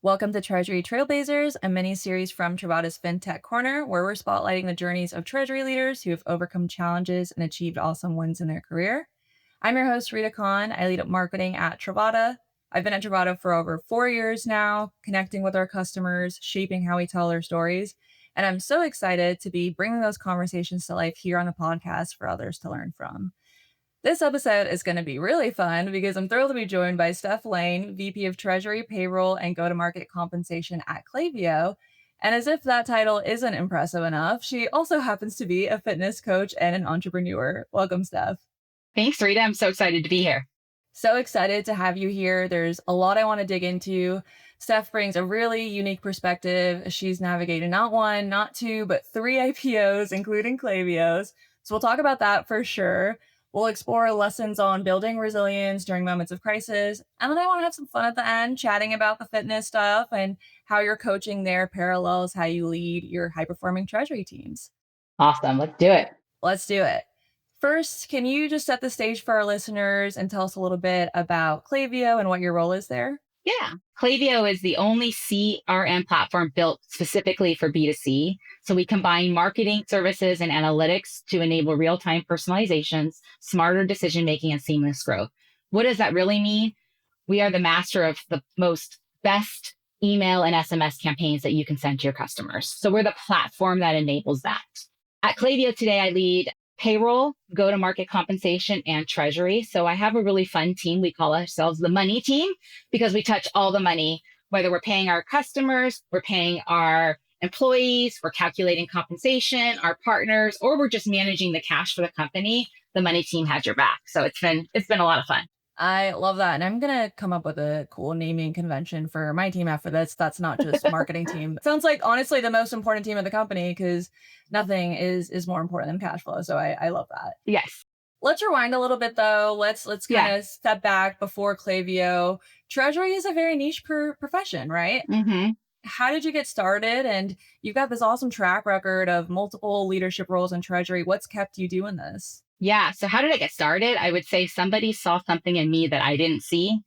Welcome to Treasury Trailblazers, a mini series from Trovata's FinTech Corner, where we're spotlighting the journeys of Treasury leaders who have overcome challenges and achieved awesome wins in their career. I'm your host, Rida Khan. I lead up marketing at Trovata. I've been at Trovata for over 4 years now, connecting with our customers, shaping how we tell their stories. And I'm so excited to be bringing those conversations to life here on the podcast for others to learn from. This episode is going to be really fun because I'm thrilled to be joined by Stef Layne, VP of Treasury, Payroll, and Go-to-Market Compensation at Klaviyo. And as if that title isn't impressive enough, she also happens to be a fitness coach and an entrepreneur. Welcome, Stef. Thanks, Rita. I'm so excited to be here. So excited to have you here. There's a lot I want to dig into. Stef brings a really unique perspective. She's navigated not one, not two, but three IPOs, including Klaviyo's. So we'll talk about that for sure. We'll explore lessons on building resilience during moments of crisis. And then I want to have some fun at the end, chatting about the fitness stuff and how your coaching there parallels how you lead your high-performing treasury teams. Awesome. Let's do it. Let's do it. First, can you just set the stage for our listeners and tell us a little bit about Klaviyo and what your role is there? Yeah. Klaviyo is the only CRM platform built specifically for B2C. So we combine marketing services and analytics to enable real-time personalizations, smarter decision-making, and seamless growth. What does that really mean? We are the master of the most best email and SMS campaigns that you can send to your customers. So we're the platform that enables that. At Klaviyo today, I lead payroll, go-to-market compensation, and treasury. So I have a really fun team. We call ourselves the money team because we touch all the money, whether we're paying our customers, we're paying our employees, we're calculating compensation, our partners, or we're just managing the cash for the company. The money team has your back. So it's been a lot of fun. I love that. And I'm going to come up with a cool naming convention for my team after this. That's not just marketing team. Sounds like honestly the most important team of the company because nothing is more important than cash flow. So I love that. Yes. Let's rewind a little bit though. Let's kind of step back before Klaviyo. Treasury is a very niche profession, right? Mm-hmm. How did you get started? And you've got this awesome track record of multiple leadership roles in Treasury. What's kept you doing this? Yeah. So how did I get started? I would say somebody saw something in me that I didn't see.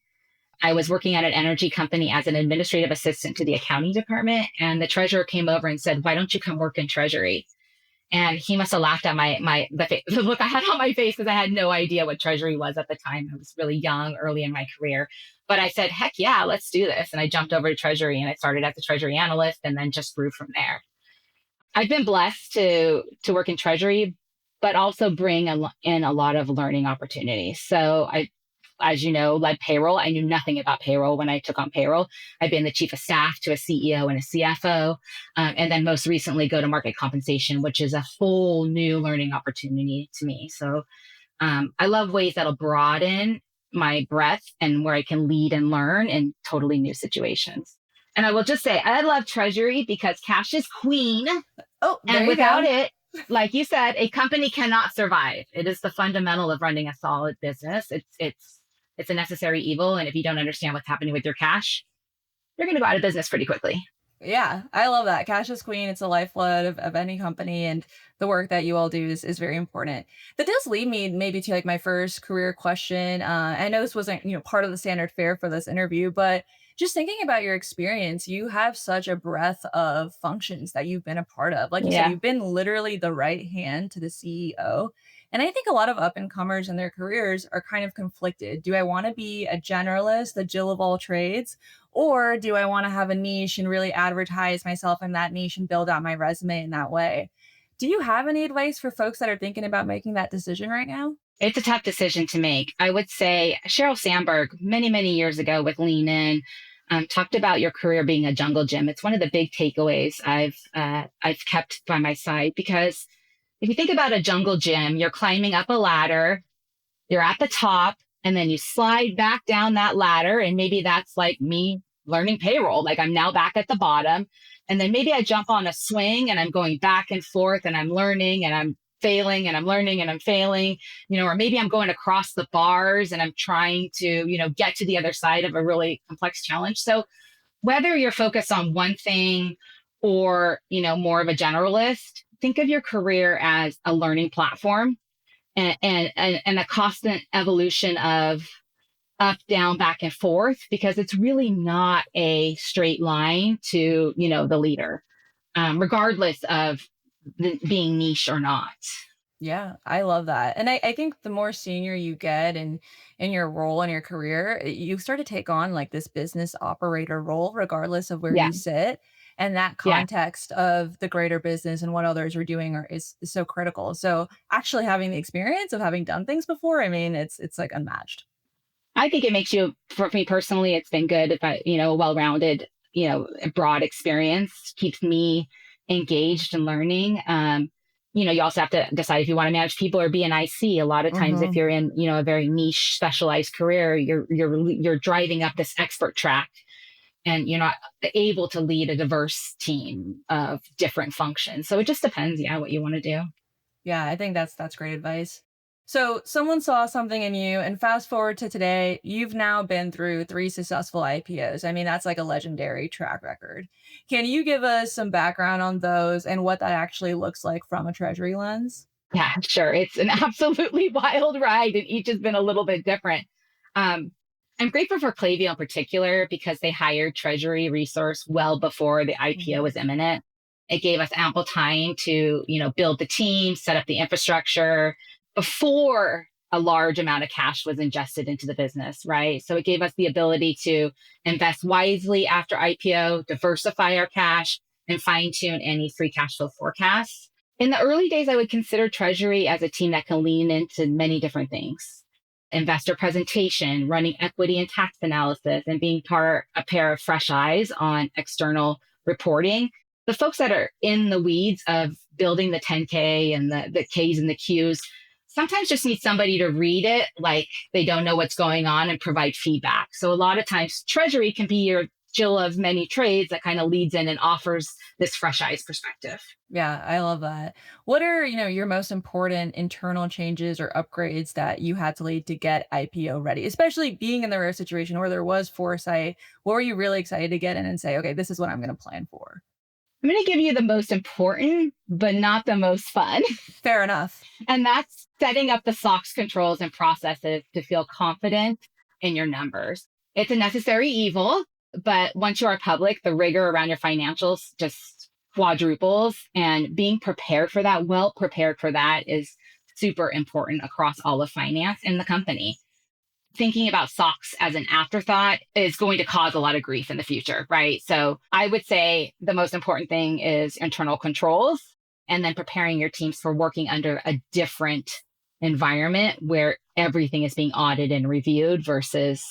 I was working at an energy company as an administrative assistant to the accounting department. And the treasurer came over and said, "Why don't you come work in treasury?" And he must have laughed at the look I had on my face because I had no idea what treasury was at the time. I was really young, early in my career. But I said, heck yeah, let's do this. And I jumped over to treasury and I started as a treasury analyst and then just grew from there. I've been blessed to work in treasury, but also bring in a lot of learning opportunities. So as you know, led payroll. I knew nothing about payroll when I took on payroll. I've been the chief of staff to a CEO and a CFO, and then most recently go-to-market compensation, which is a whole new learning opportunity to me. So I love ways that'll broaden my breadth and where I can lead and learn in totally new situations. And I will just say, I love treasury because cash is queen. Oh, and without it, like you said, a company cannot survive. It is the fundamental of running a solid business. It's a necessary evil. And if you don't understand what's happening with your cash, you're going to go out of business pretty quickly. Yeah, I love that. Cash is queen. It's the lifeblood of any company. And the work that you all do is very important. That does lead me maybe to like my first career question. I know this wasn't, part of the standard fare for this interview, but just thinking about your experience, you have such a breadth of functions that you've been a part of. Like you said, you've been literally the right hand to the CEO. And I think a lot of up and comers in their careers are kind of conflicted. Do I want to be a generalist, the Jill of all trades? Or do I want to have a niche and really advertise myself in that niche and build out my resume in that way? Do you have any advice for folks that are thinking about making that decision right now? It's a tough decision to make. I would say Sheryl Sandberg, many, many years ago with Lean In, talked about your career being a jungle gym. It's one of the big takeaways I've kept by my side because if you think about a jungle gym, you're climbing up a ladder, you're at the top, and then you slide back down that ladder. And maybe that's like me learning payroll. Like I'm now back at the bottom. And then maybe I jump on a swing and I'm going back and forth and I'm learning and I'm failing and I'm learning and I'm failing, or maybe I'm going across the bars and I'm trying to, get to the other side of a really complex challenge. So whether you're focused on one thing or, more of a generalist, think of your career as a learning platform and a constant evolution of up, down, back and forth, because it's really not a straight line to, the leader, regardless of being niche or not. Yeah, I love that. And I think the more senior you get in your role in your career, you start to take on like this business operator role, regardless of where Yeah. you sit. And that Yeah. context of the greater business and what others are doing is so critical. So actually having the experience of having done things before, I mean, it's like unmatched. I think it makes you, for me personally, it's been good if a well-rounded, broad experience keeps me engaged and learning. You also have to decide if you want to manage people or be an IC. A lot of times, if Hmm. you're in, a very niche, specialized career, you're driving up this expert track, and you're not able to lead a diverse team of different functions. So it just depends, yeah, what you want to do. Yeah, I think that's great advice. So, someone saw something in you, and fast forward to today, you've now been through three successful IPOs. I mean, that's like a legendary track record. Can you give us some background on those and what that actually looks like from a treasury lens? Yeah, sure. It's an absolutely wild ride, and each has been a little bit different. Um, I'm grateful for Klaviyo in particular because they hired Treasury Resource well before the IPO Mhm. was imminent. It gave us ample time to, build the team, set up the infrastructure before a large amount of cash was ingested into the business, right? So it gave us the ability to invest wisely after IPO, diversify our cash, and fine tune any free cash flow forecasts. In the early days, I would consider Treasury as a team that can lean into many different things: investor presentation, running equity and tax analysis, and being a pair of fresh eyes on external reporting. The folks that are in the weeds of building the 10K and the Ks and the Qs sometimes just need somebody to read it like they don't know what's going on and provide feedback. So a lot of times, Treasury can be your Jill of many trades that kind of leads in and offers this fresh eyes perspective. Yeah, I love that. What are, your most important internal changes or upgrades that you had to lead to get IPO ready? Especially being in the rare situation where there was foresight. What were you really excited to get in and say, okay, this is what I'm going to plan for? I'm going to give you the most important, but not the most fun. Fair enough. And that's setting up the SOX controls and processes to feel confident in your numbers. It's a necessary evil, but once you are public, the rigor around your financials just quadruples. And being prepared for that, well prepared for that, is super important across all of finance in the company. Thinking about SOX as an afterthought is going to cause a lot of grief in the future, right? So I would say the most important thing is internal controls, and then preparing your teams for working under a different environment where everything is being audited and reviewed versus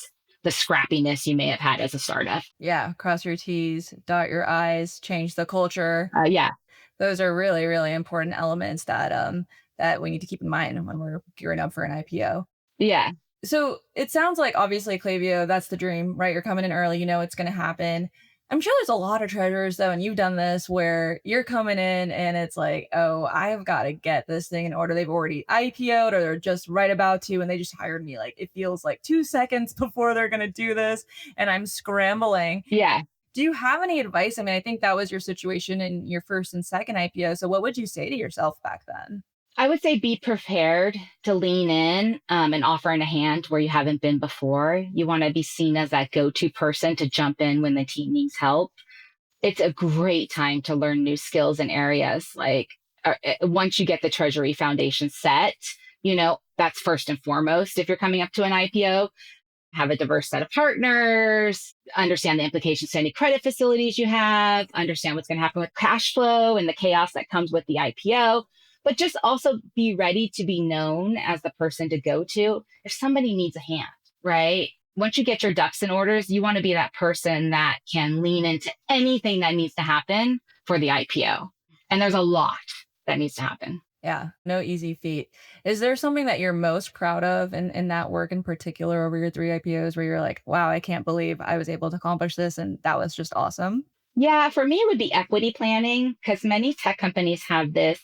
the scrappiness you may have had as a startup. Yeah, cross your T's, dot your I's, change the culture. Yeah, Those are really, really important elements that we need to keep in mind when we're gearing up for an IPO. yeah, So it sounds like obviously Clavio, that's the dream, right? You're coming in early, you know it's going to happen. I'm sure there's a lot of treasurers though, and you've done this where you're coming in and it's like, oh, I've got to get this thing in order. They've already IPO'd or they're just right about to, and they just hired me. Like it feels like 2 seconds before they're going to do this, and I'm scrambling. yeah. Do you have any advice? I mean, I think that was your situation in your first and second IPO. So what would you say to yourself back then? I would say be prepared to lean in, and offer in a hand where you haven't been before. You want to be seen as that go to person to jump in when the team needs help. It's a great time to learn new skills and areas. Like once you get the Treasury foundation set, that's first and foremost. If you're coming up to an IPO, have a diverse set of partners, understand the implications to any credit facilities you have, understand what's going to happen with cash flow and the chaos that comes with the IPO, but just also be ready to be known as the person to go to if somebody needs a hand, right? Once you get your ducks in orders, you want to be that person that can lean into anything that needs to happen for the IPO. And there's a lot that needs to happen. Yeah, no easy feat. Is there something that you're most proud of in that work in particular over your 3 IPOs where you're like, "Wow, I can't believe I was able to accomplish this, and that was just awesome?" Yeah, for me, it would be equity planning because many tech companies have this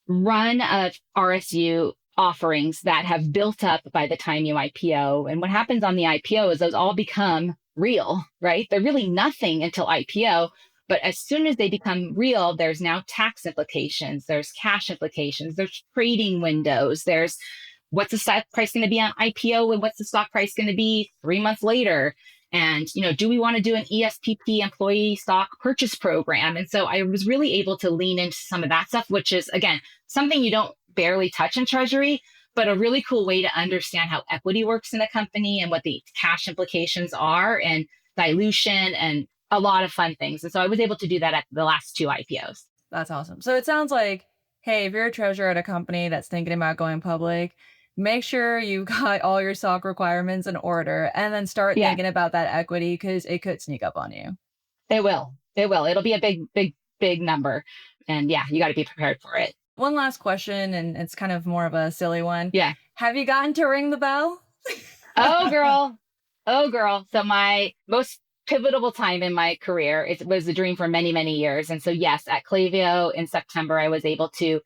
run of RSU offerings that have built up by the time you IPO. And what happens on the IPO is those all become real, right? They're really nothing until IPO. But as soon as they become real, there's now tax implications, there's cash implications, there's trading windows, there's what's the stock price going to be on IPO and what's the stock price going to be 3 months later? And, do we want to do an ESPP, employee stock purchase program? And so I was really able to lean into some of that stuff, which is, again, something you don't barely touch in Treasury, but a really cool way to understand how equity works in a company and what the cash implications are and dilution and a lot of fun things. And so I was able to do that at the last two IPOs. That's awesome. So it sounds like, hey, if you're a treasurer at a company that's thinking about going public, make sure you got all your stock requirements in order and then start Yeah, thinking about that equity because it could sneak up on you. it will. It will. It'll be a big, big, big number. And yeah, you got to be prepared for it. One last question, and it's kind of more of a silly one. Yeah. Have you gotten to ring the bell? Oh, girl. Oh, girl. So my most pivotal time in my career, it was a dream for many, many years. And so, yes, at Klaviyo in September, I was able to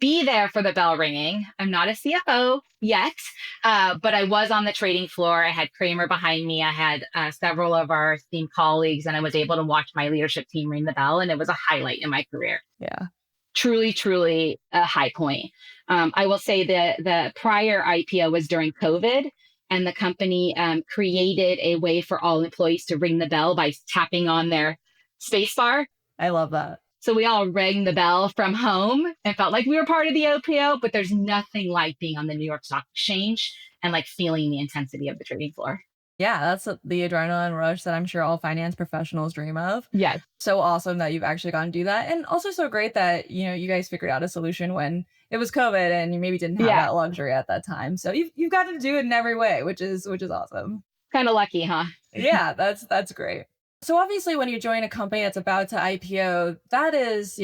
be there for the bell ringing. I'm not a CFO yet, but I was on the trading floor. I had Kramer behind me. I had several of our esteemed colleagues, and I was able to watch my leadership team ring the bell. And it was a highlight in my career. Yeah. Truly, truly a high point. I will say that the prior IPO was during COVID, and the company created a way for all employees to ring the bell by tapping on their spacebar. I love that. So we all rang the bell from home and felt like we were part of the OPO, but there's nothing like being on the New York Stock Exchange and like feeling the intensity of the trading floor. Yeah, that's the adrenaline rush that I'm sure all finance professionals dream of. Yes. So awesome that you've actually gotten to do that. And also so great that, you guys figured out a solution when it was COVID and you maybe didn't have Yeah. that luxury at that time. So you've got to do it in every way, which is awesome. Kind of lucky, huh? Yeah, that's great. So obviously when you join a company that's about to IPO, that is,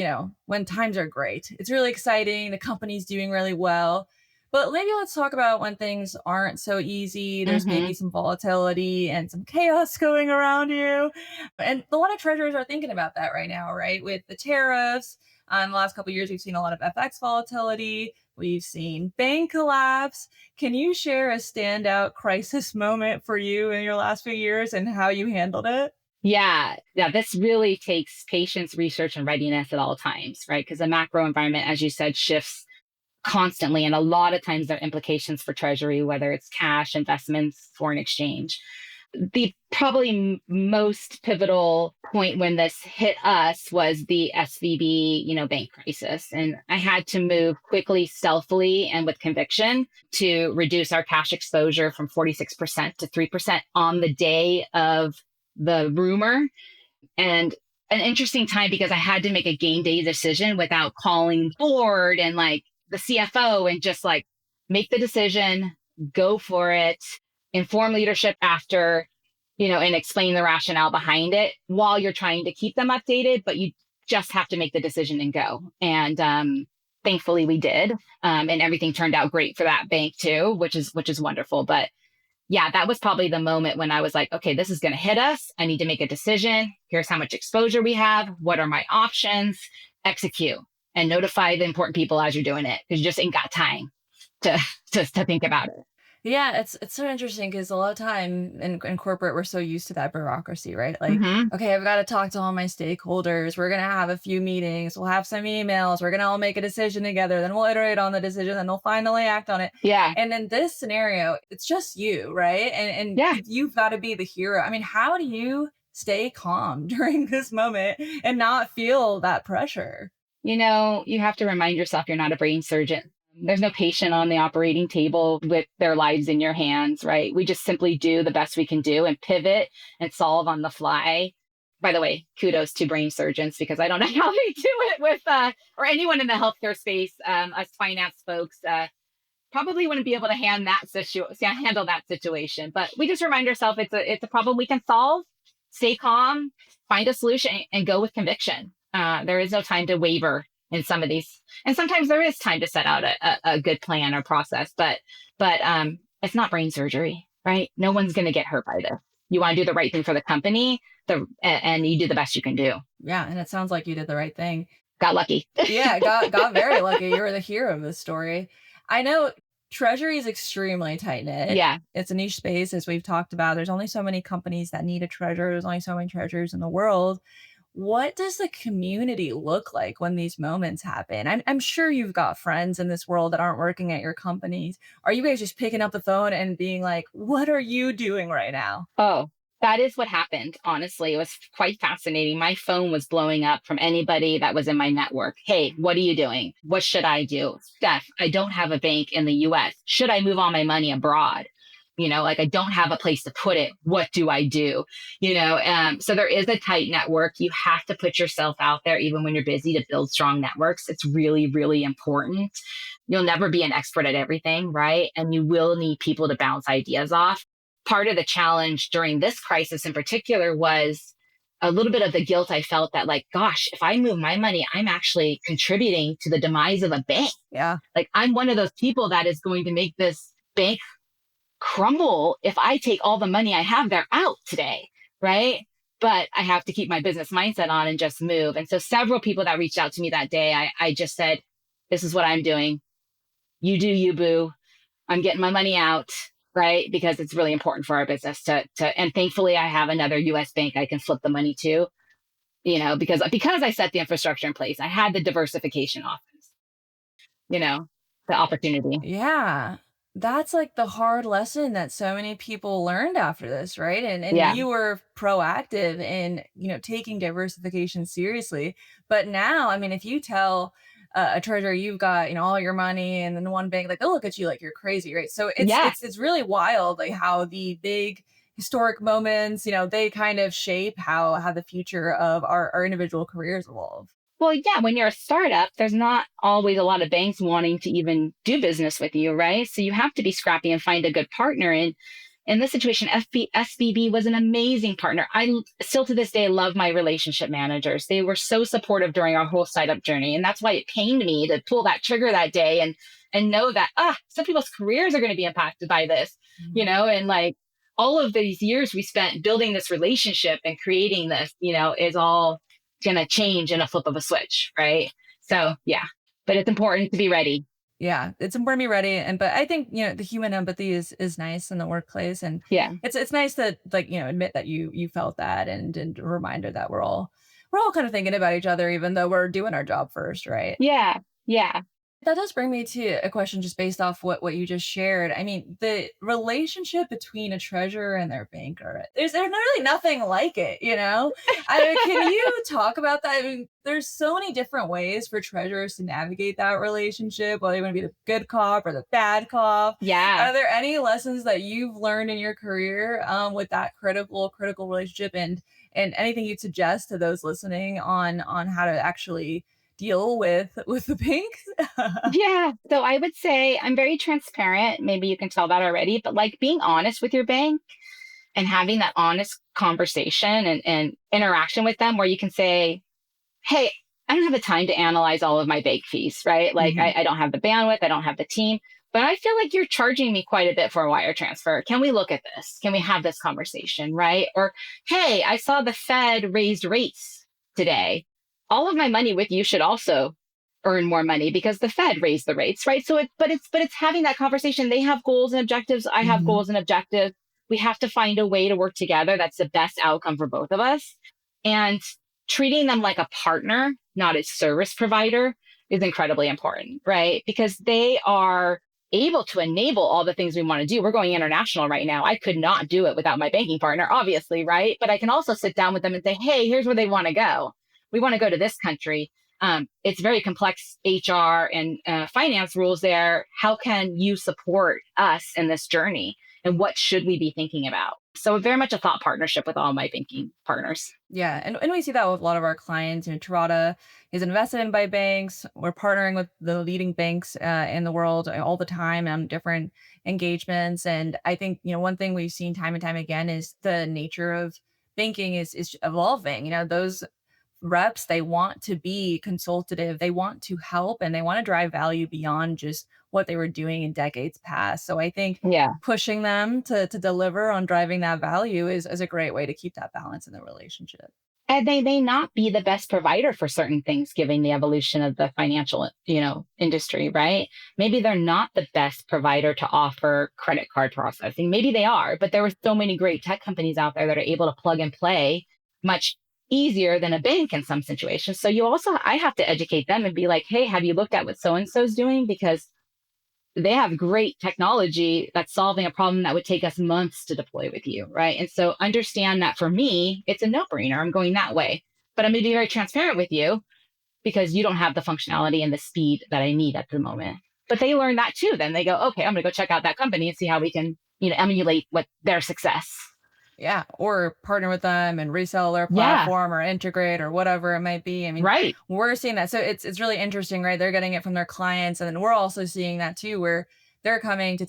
when times are great. It's really exciting. The company's doing really well. But maybe let's talk about when things aren't so easy. There's maybe some volatility and some chaos going around you. And a lot of treasurers are thinking about that right now, right? With the tariffs. In the last couple of years, we've seen a lot of FX volatility. We've seen bank collapse. Can you share a standout crisis moment for you in your last few years and how you handled it? Yeah, this really takes patience, research, and readiness at all times, right? Because the macro environment, as you said, shifts constantly. And a lot of times there are implications for Treasury, whether it's cash, investments, foreign exchange. The probably most pivotal point when this hit us was the SVB, bank crisis. And I had to move quickly, stealthily, and with conviction to reduce our cash exposure from 46% to 3% on the day of the rumor. And an interesting time because I had to make a game day decision without calling board and like the CFO and just like make the decision, go for it, inform leadership after, and explain the rationale behind it while you're trying to keep them updated, but you just have to make the decision and go. And thankfully we did. And everything turned out great for that bank too, which is wonderful. But yeah, that was probably the moment when I was like, okay, this is going to hit us. I need to make a decision. Here's how much exposure we have. What are my options? Execute and notify the important people as you're doing it because you just ain't got time to think about it. Yeah, it's so interesting because a lot of time in corporate, we're so used to that bureaucracy, right? Like, okay, I've got to talk to all my stakeholders. We're going to have a few meetings. We'll have some emails. We're going to all make a decision together. Then we'll iterate on the decision and they'll finally act on it. Yeah. And in this scenario, it's just you, right? And Yeah. you've got to be the hero. I mean, how do you stay calm during this moment and not feel that pressure? You have to remind yourself you're not a brain surgeon. There's no patient on the operating table with their lives in your hands, right? We just simply do the best we can do and pivot and solve on the fly. By the way, kudos to brain surgeons because I don't know how they do it with, or anyone in the healthcare space, us finance folks, probably wouldn't be able to handle that situation. But we just remind ourselves it's a problem we can solve, stay calm, find a solution, and go with conviction. There is no time to waver in some of these. And sometimes there is time to set out a good plan or process, but it's not brain surgery, right? No one's going to get hurt by this. You want to do the right thing for the company, and you do the best you can do. Yeah, and it sounds like you did the right thing. Got lucky. Yeah, got very lucky. You were the hero of this story. I know Treasury is extremely tight knit. Yeah. It's a niche space, as we've talked about. There's only so many companies that need a treasurer. There's only so many treasurers in the world. What does the community look like when these moments happen? I'm sure you've got friends in this world that aren't working at your companies. Are you guys just picking up the phone and being like, "What are you doing right now?" Oh, that is what happened. Honestly, it was quite fascinating. My phone was blowing up from anybody that was in my network. Hey, what are you doing? What should I do? Steph, I don't have a bank in the US. Should I move all my money abroad? Like I don't have a place to put it. What do I do? So there is a tight network. You have to put yourself out there, even when you're busy, to build strong networks. It's really, really important. You'll never be an expert at everything, right? And you will need people to bounce ideas off. Part of the challenge during this crisis in particular was a little bit of the guilt I felt that, like, gosh, if I move my money, I'm actually contributing to the demise of a bank. Yeah. Like, I'm one of those people that is going to make this bank crumble if I take all the money I have there out today, right? But I have to keep my business mindset on and just move. And so several people that reached out to me that day, I just said, this is what I'm doing. You do you, boo. I'm getting my money out, right? Because it's really important for our business and thankfully I have another US bank I can flip the money to, because I set the infrastructure in place. I had the diversification offense, you know, the opportunity. Yeah. That's like the hard lesson that so many people learned after this, right? And Yeah. you were proactive in, taking diversification seriously. But now, I mean, if you tell a treasurer you've got, all your money and then one bank, like they'll look at you like you're crazy, right? So it's Yeah. it's it's really wild, like how the big historic moments, they kind of shape how the future of our individual careers evolve. Well, yeah, when you're a startup, there's not always a lot of banks wanting to even do business with you, right? So you have to be scrappy and find a good partner. And in this situation, SBB was an amazing partner. I still to this day love my relationship managers. They were so supportive during our whole startup journey. And that's why it pained me to pull that trigger that day and know that some people's careers are going to be impacted by this, Mhm. and like all of these years we spent building this relationship and creating this, is all going to change in a flip of a switch, right? So, yeah, but it's important to be ready. Yeah, it's important to be ready, but I think, the human empathy is nice in the workplace, and Yeah. it's nice to, like, admit that you felt that, and a reminder that we're all kind of thinking about each other even though we're doing our job first, right? Yeah. Yeah. That does bring me to a question just based off what you just shared. I mean, the relationship between a treasurer and their banker, there's really nothing like it, you know? Can you talk about that? I mean, there's so many different ways for treasurers to navigate that relationship, whether you want to be the good cop or the bad cop. Yeah. Are there any lessons that you've learned in your career with that critical relationship, and anything you'd suggest to those listening on how to actually deal with the banks? Yeah. So I would say I'm very transparent. Maybe you can tell that already, but like being honest with your bank and having that honest conversation and interaction with them where you can say, hey, I don't have the time to analyze all of my bank fees, right? Like Mhm. I don't have the bandwidth, I don't have the team, but I feel like you're charging me quite a bit for a wire transfer. Can we look at this? Can we have this conversation, right? Or, hey, I saw the Fed raised rates today. All of my money with you should also earn more money because the Fed raised the rates, right? So but it's having that conversation. They have goals and objectives. I have Mhm. goals and objectives. We have to find a way to work together that's the best outcome for both of us. And treating them like a partner, not a service provider, is incredibly important, right? Because they are able to enable all the things we want to do. We're going international right now. I could not do it without my banking partner, obviously, right? But I can also sit down with them and say, hey, here's where they want to go. We want to go to this country. It's very complex HR and finance rules there. How can you support us in this journey? And what should we be thinking about? So, very much a thought partnership with all my banking partners. Yeah, and we see that with a lot of our clients. Trovata is invested in by banks. We're partnering with the leading banks in the world all the time on different engagements. And I think, one thing we've seen time and time again is the nature of banking is evolving. Those reps, they want to be consultative, they want to help, and they want to drive value beyond just what they were doing in decades past. So I think Yeah. pushing them to deliver on driving that value is a great way to keep that balance in the relationship. And they may not be the best provider for certain things given the evolution of the financial, industry, right? Maybe they're not the best provider to offer credit card processing. Maybe they are, but there were so many great tech companies out there that are able to plug and play much easier than a bank in some situations. So I have to educate them and be like, hey, have you looked at what so and so's doing? Because they have great technology that's solving a problem that would take us months to deploy with you, right? And so understand that for me, it's a no-brainer. I'm going that way. But I'm going to be very transparent with you because you don't have the functionality and the speed that I need at the moment. But they learn that too. Then they go, okay, I'm going to go check out that company and see how we can, emulate what their success. Yeah, or partner with them and resell their Yeah, platform or integrate or whatever it might be. I mean, right. we're seeing that. So it's really interesting, right? They're getting it from their clients, and then we're also seeing that too, where they're coming to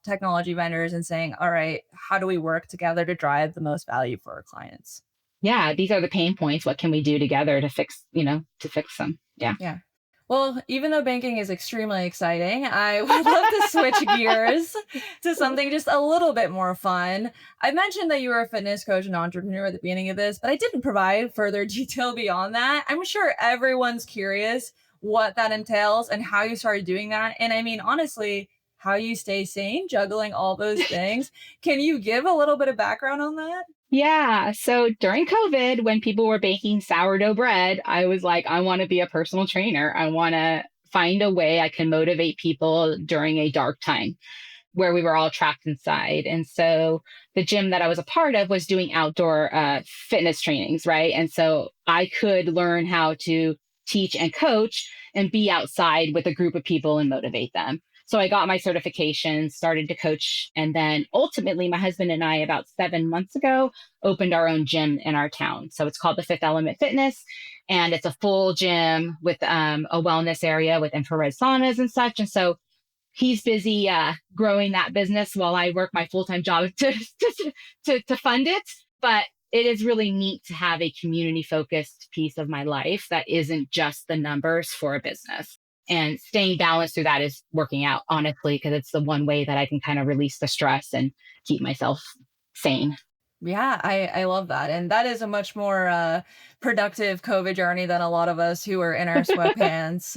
technology vendors and saying, "All right, how do we work together to drive the most value for our clients?" Yeah, these are the pain points. What can we do together to fix them? Yeah. Yeah. Well, even though banking is extremely exciting, I would love to switch gears to something just a little bit more fun. I mentioned that you were a fitness coach and entrepreneur at the beginning of this, but I didn't provide further detail beyond that. I'm sure everyone's curious what that entails and how you started doing that. And I mean, honestly, how you stay sane juggling all those things. Can you give a little bit of background on that? Yeah. So during COVID, when people were baking sourdough bread, I was like, I want to be a personal trainer. I want to find a way I can motivate people during a dark time where we were all trapped inside. And so the gym that I was a part of was doing outdoor fitness trainings, right? And so I could learn how to teach and coach and be outside with a group of people and motivate them. So I got my certification, started to coach, and then ultimately my husband and I about 7 months ago opened our own gym in our town. So it's called the Fifth Element Fitness, and it's a full gym with a wellness area with infrared saunas and such. And so he's busy growing that business while I work my full time job to fund it. But it is really neat to have a community focused piece of my life that isn't just the numbers for a business. And staying balanced through that is working out, honestly, because it's the one way that I can kind of release the stress and keep myself sane. Yeah, I love that. And that is a much more productive COVID journey than a lot of us who were in our sweatpants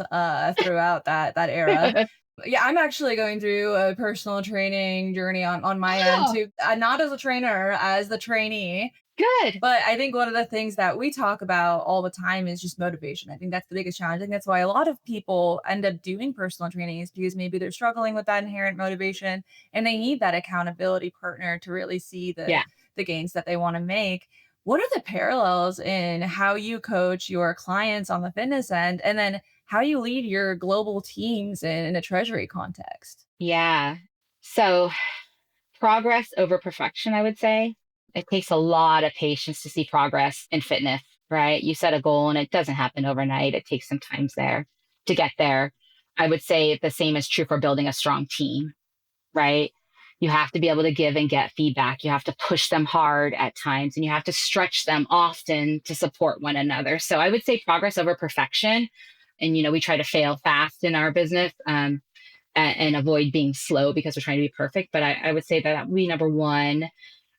throughout that era. Yeah, I'm actually going through a personal training journey on my end Oh, too. Not as a trainer, as the trainee. good. But I think one of the things that we talk about all the time is just motivation. I think that's the biggest challenge. I think that's why a lot of people end up doing personal training is because maybe they're struggling with that inherent motivation and they need that accountability partner to really see Yeah. the gains that they want to make. What are the parallels in how you coach your clients on the fitness end and then how you lead your global teams in a treasury context? Yeah. So progress over perfection, I would say. It takes a lot of patience to see progress in fitness, right? You set a goal and it doesn't happen overnight. It takes some time there to get there. I would say the same is true for building a strong team, right? You have to be able to give and get feedback. You have to push them hard at times and you have to stretch them often to support one another. So I would say progress over perfection. And, we try to fail fast in our business. And avoid being slow because we're trying to be perfect. But I would say that would be number one.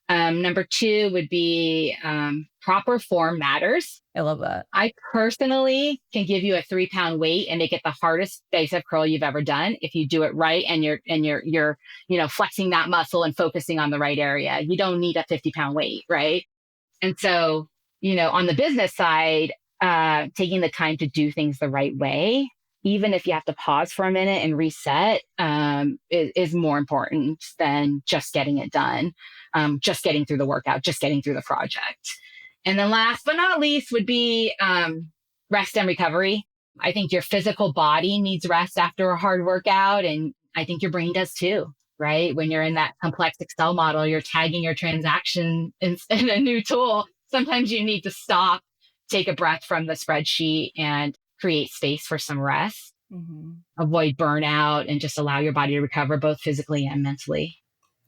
Number two would be proper form matters. I love that. I personally can give you a 3 pound weight and make it the hardest bicep curl you've ever done if you do it right and you're flexing that muscle and focusing on the right area. You don't need a 50 pound weight, right? And so, on the business side, taking the time to do things the right way, even if you have to pause for a minute and reset, is more important than just getting it done, just getting through the workout, just getting through the project. And then last but not least would be rest and recovery. I think your physical body needs rest after a hard workout. And I think your brain does too, right? When you're in that complex Excel model, you're tagging your transaction in a new tool. Sometimes you need to stop, take a breath from the spreadsheet and create space for some rest, Mhm. avoid burnout, and just allow your body to recover both physically and mentally.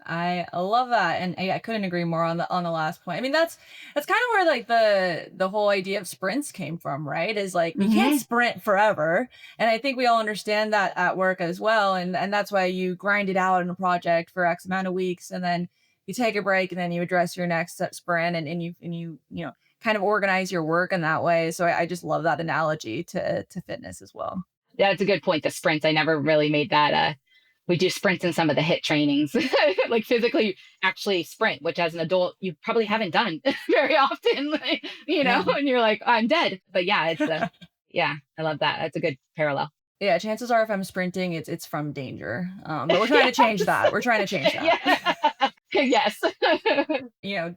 I love that, and I couldn't agree more on the last point. I mean, that's kind of where like the whole idea of sprints came from, right? Is like you can't Mm-hmm. sprint forever, and I think we all understand that at work as well, and that's why you grind it out in a project for X amount of weeks, and then you take a break, and then you address your next sprint, and you kind of organize your work in that way. So I just love that analogy to fitness as well. Yeah, that's a good point. The sprints, I never really made that We do sprints in some of the hit trainings, like physically actually sprint, which as an adult, you probably haven't done very often, Yeah. and you're like, I'm dead. But yeah, yeah, I love that. That's a good parallel. Yeah, chances are if I'm sprinting, it's from danger. But we're trying to change Yes. that. We're trying to change that. Yeah. Yes.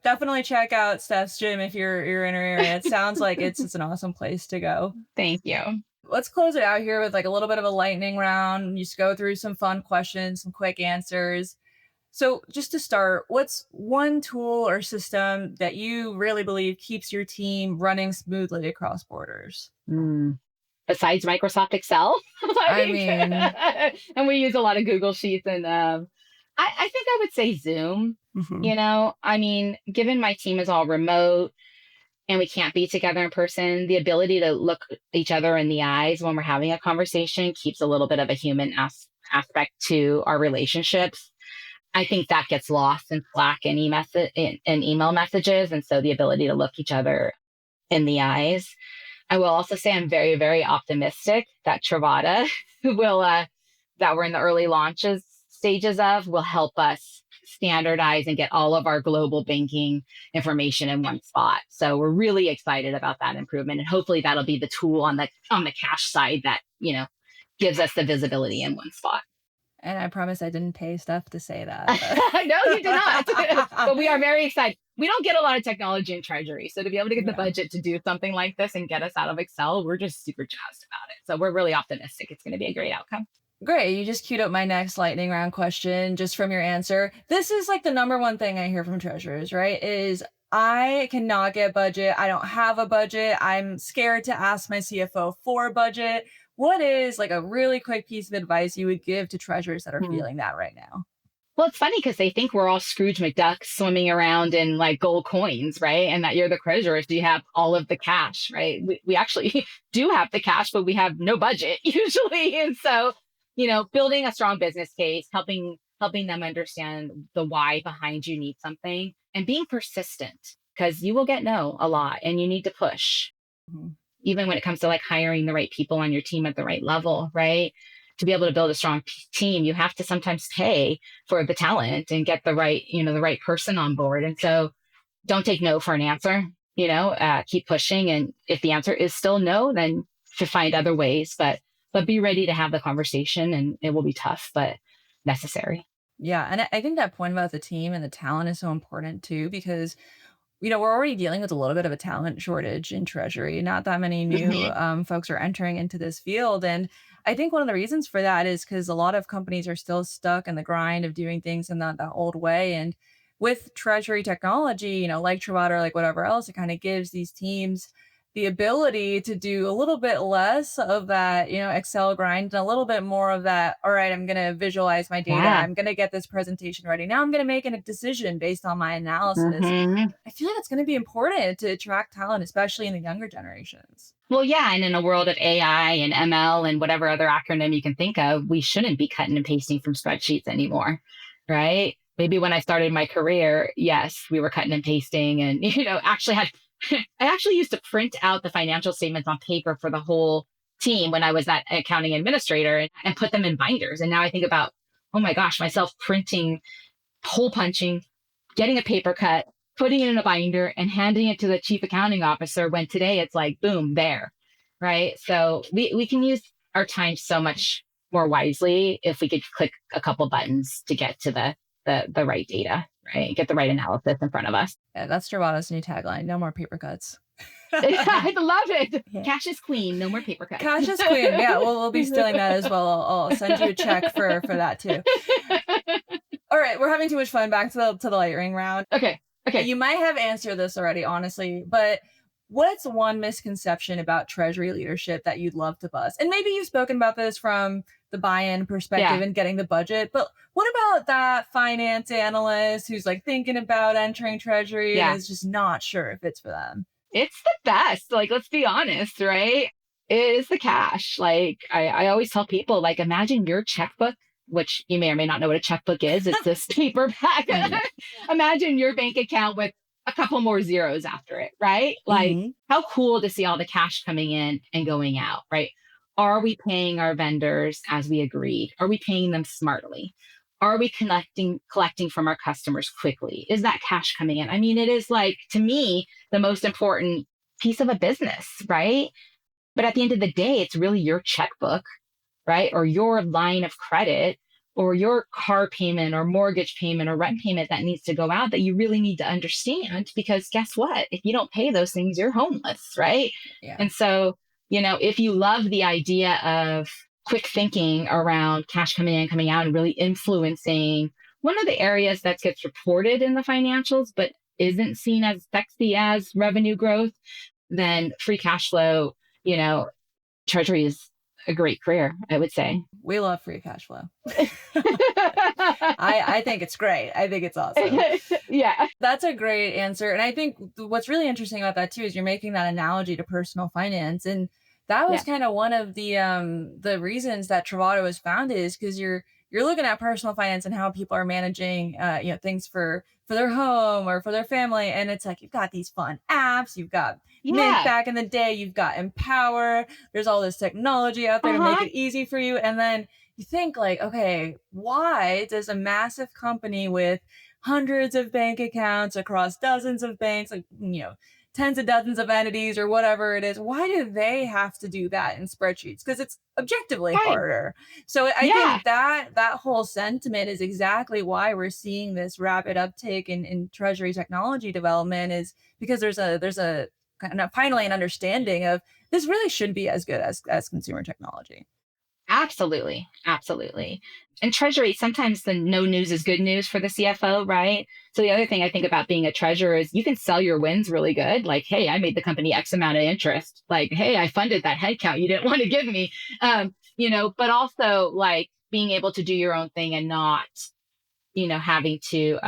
Definitely check out Steph's gym if you're in her area. It sounds like it's an awesome place to go. Thank you. Let's close it out here with like a little bit of a lightning round. Just go through some fun questions, some quick answers. So, just to start, what's one tool or system that you really believe keeps your team running smoothly across borders? Mm. Besides Microsoft Excel, I mean, and we use a lot of Google Sheets, and I think I would say Zoom. mhm. I mean, given my team is all remote and we can't be together in person, the ability to look each other in the eyes when we're having a conversation keeps a little bit of a human aspect to our relationships. I think that gets lost in Slack and email messages, and so the ability to look each other in the eyes. I will also say I'm very, very optimistic that Trovata will, that we're in the early launches stages of, will help us standardize and get all of our global banking information in one spot. So we're really excited about that improvement, and hopefully that'll be the tool on the cash side that gives us the visibility in one spot. And I promise I didn't pay Steph to say that. No, you did not. But we are very excited. We don't get a lot of technology in Treasury. So to be able to get the Yeah. budget to do something like this and get us out of Excel, we're just super jazzed about it. So we're really optimistic it's going to be a great outcome. Great. You just queued up my next lightning round question just from your answer. This is like the number one thing I hear from treasurers, right? Is I cannot get budget. I don't have a budget. I'm scared to ask my CFO for a budget. What is like a really quick piece of advice you would give to treasurers that are Hmm. feeling that right now? Well, it's funny because they think we're all Scrooge McDuck swimming around in like gold coins, right? And that you're the treasurer, so you have all of the cash, right? We actually do have the cash, but we have no budget usually. And so, building a strong business case, helping them understand the why behind you need something, and being persistent because you will get no a lot and you need to push, Mhm. even when it comes to like hiring the right people on your team at the right level, right? To be able to build a strong team, you have to sometimes pay for the talent and get the right person on board. And so don't take no for an answer, keep pushing. And if the answer is still no, then to find other ways, but be ready to have the conversation, and it will be tough, but necessary. Yeah. And I think that point about the team and the talent is so important too, because we're already dealing with a little bit of a talent shortage in Treasury. Not that many new Mhm. folks are entering into this field. And I think one of the reasons for that is because a lot of companies are still stuck in the grind of doing things in that old way. And with Treasury technology, like Trovata or like whatever else, it kind of gives these teams the ability to do a little bit less of that, Excel grind and a little bit more of that. All right, I'm going to visualize my data. Yeah. I'm going to get this presentation ready. Now I'm going to make a decision based on my analysis. Hmm. I feel like it's going to be important to attract talent, especially in the younger generations. Well, yeah. And in a world of AI and ML and whatever other acronym you can think of, we shouldn't be cutting and pasting from spreadsheets anymore, right? Maybe when I started my career, yes, we were cutting and pasting and, actually had, I actually used to print out the financial statements on paper for the whole team when I was that accounting administrator and put them in binders. And now I think about, oh my gosh, myself printing, hole punching, getting a paper cut, putting it in a binder, and handing it to the chief accounting officer when today it's like, boom, there. Right. So we can use our time so much more wisely if we could click a couple buttons to get to the right data, right? Get the right analysis in front of us. Yeah, that's Travata's new tagline. No more paper cuts. I love it. Yeah. Cash is queen. No more paper cuts. Cash is queen. Yeah, we'll be stealing that as well. I'll send you a check for that too. All right, we're having too much fun. Back to the lightning round. Okay. You might have answered this already, honestly, but what's one misconception about Treasury leadership that you'd love to bust? And maybe you've spoken about this from the buy-in perspective Yeah. and getting the budget, but what about that finance analyst who's like thinking about entering Treasury Yeah. and is just not sure if it's for them? It's the best. Like, let's be honest, right? It is the cash. Like, I always tell people, like, imagine your checkbook, which you may or may not know what a checkbook is. It's this paperback. Imagine your bank account with a couple more zeros after it, right? Like, Mhm. how cool to see all the cash coming in and going out, right? Are we paying our vendors as we agreed? Are we paying them smartly? Are we collecting from our customers quickly? Is that cash coming in? I mean, it is like, to me, the most important piece of a business, right? But at the end of the day, it's really your checkbook, right? Or your line of credit or your car payment or mortgage payment or rent payment that needs to go out that you really need to understand, because guess what? If you don't pay those things, you're homeless, right? Yeah. And so, if you love the idea of quick thinking around cash coming in, coming out, and really influencing one of the areas that gets reported in the financials, but isn't seen as sexy as revenue growth, then free cash flow, you know, Treasury is a great career, I would say. We love free cash flow. I think it's great. I think it's awesome. Yeah. That's a great answer. And I think what's really interesting about that too is you're making that analogy to personal finance. And that was Yeah. kind of one of the reasons that Trovata was founded, is because you're looking at personal finance and how people are managing things for their home or for their family. And it's like you've got these fun apps, you've got Mint Yeah. back in the day, you've got Empower, there's all this technology out there to make Uh-huh. it easy for you. And then you think like, okay, why does a massive company with hundreds of bank accounts across dozens of banks, like, tens of dozens of entities or whatever it is, why do they have to do that in spreadsheets? Because it's objectively Right. harder. So I Yeah. think that whole sentiment is exactly why we're seeing this rapid uptake in treasury technology development, is because there's a kind of finally an understanding of this really should be as good as consumer technology. Absolutely. Absolutely. And Treasury, sometimes the no news is good news for the CFO, right? So the other thing I think about being a treasurer is you can sell your wins really good. Like, hey, I made the company X amount of interest. Like, hey, I funded that headcount you didn't want to give me. But also like being able to do your own thing and not, having to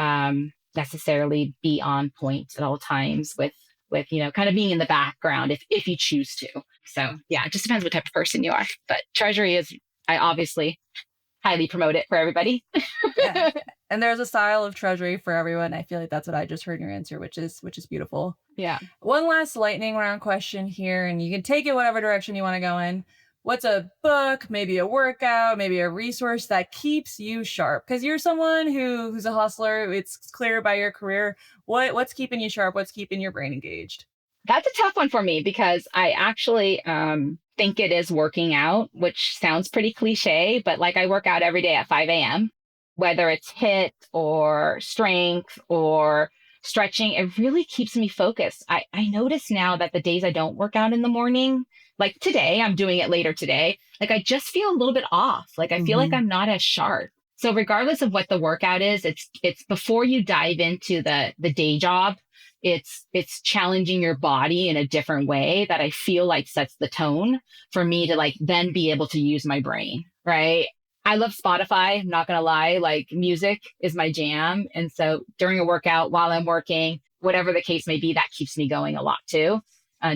necessarily be on point at all times with kind of being in the background if you choose to. So yeah, it just depends what type of person you are. But Treasury is, I obviously highly promote it for everybody. Yeah. And there's a style of treasury for everyone. I feel like that's what I just heard in your answer, which is beautiful. Yeah. One last lightning round question here, and you can take it whatever direction you want to go in. What's a book, maybe a workout, maybe a resource that keeps you sharp? Because you're someone who's a hustler. It's clear by your career. What's keeping you sharp? What's keeping your brain engaged? That's a tough one for me because I actually think it is working out, which sounds pretty cliche, but like I work out every day at 5 a.m., whether it's HIIT or strength or stretching, it really keeps me focused. I notice now that the days I don't work out in the morning, like today, I'm doing it later today, like I just feel a little bit off. Like I feel like Mm-hmm. I'm not as sharp. So regardless of what the workout is, it's before you dive into the day job, it's challenging your body in a different way that I feel like sets the tone for me to like then be able to use my brain, right? I love Spotify, I'm not gonna lie, like music is my jam. And so during a workout, while I'm working, whatever the case may be, that keeps me going a lot too.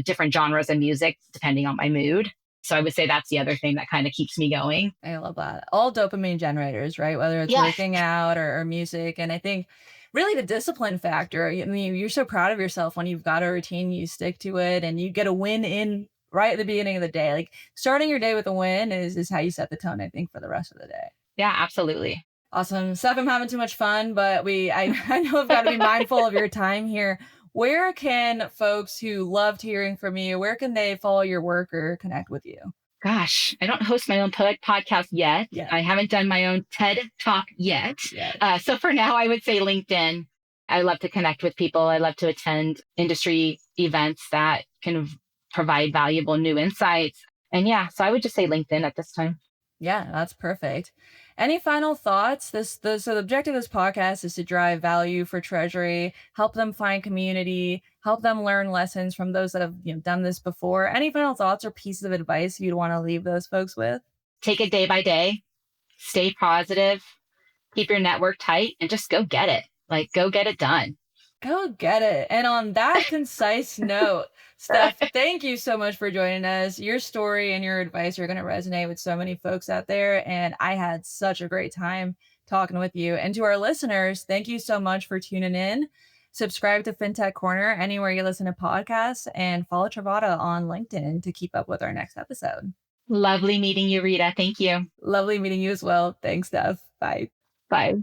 Different genres of music depending on my mood. So I would say that's the other thing that kind of keeps me going. I love that. All dopamine generators, right? Whether it's Yeah. working out or music. And I think really the discipline factor, I mean, you're so proud of yourself when you've got a routine, you stick to it, and you get a win in right at the beginning of the day. Like starting your day with a win is how you set the tone, I think, for the rest of the day. Yeah, absolutely. Awesome. Steph, I'm having too much fun, but I know I've got to be mindful of your time here. Where can folks who loved hearing from you, where can they follow your work or connect with you? Gosh, I don't host my own podcast yet. Yeah. I haven't done my own TED talk yet. Yeah. So for now, I would say LinkedIn. I love to connect with people. I love to attend industry events that can provide valuable new insights. And yeah, so I would just say LinkedIn at this time. Yeah, that's perfect. Any final thoughts? So the objective of this podcast is to drive value for Treasury, help them find community, help them learn lessons from those that have done this before. Any final thoughts or pieces of advice you'd want to leave those folks with? Take it day by day, stay positive, keep your network tight, and just go get it. Like, go get it done. Go get it. And on that concise note, Steph, thank you so much for joining us. Your story and your advice are going to resonate with so many folks out there. And I had such a great time talking with you. And to our listeners, thank you so much for tuning in. Subscribe to FinTech Corner anywhere you listen to podcasts and follow Trovata on LinkedIn to keep up with our next episode. Lovely meeting you, Rita. Thank you. Lovely meeting you as well. Thanks, Steph. Bye. Bye.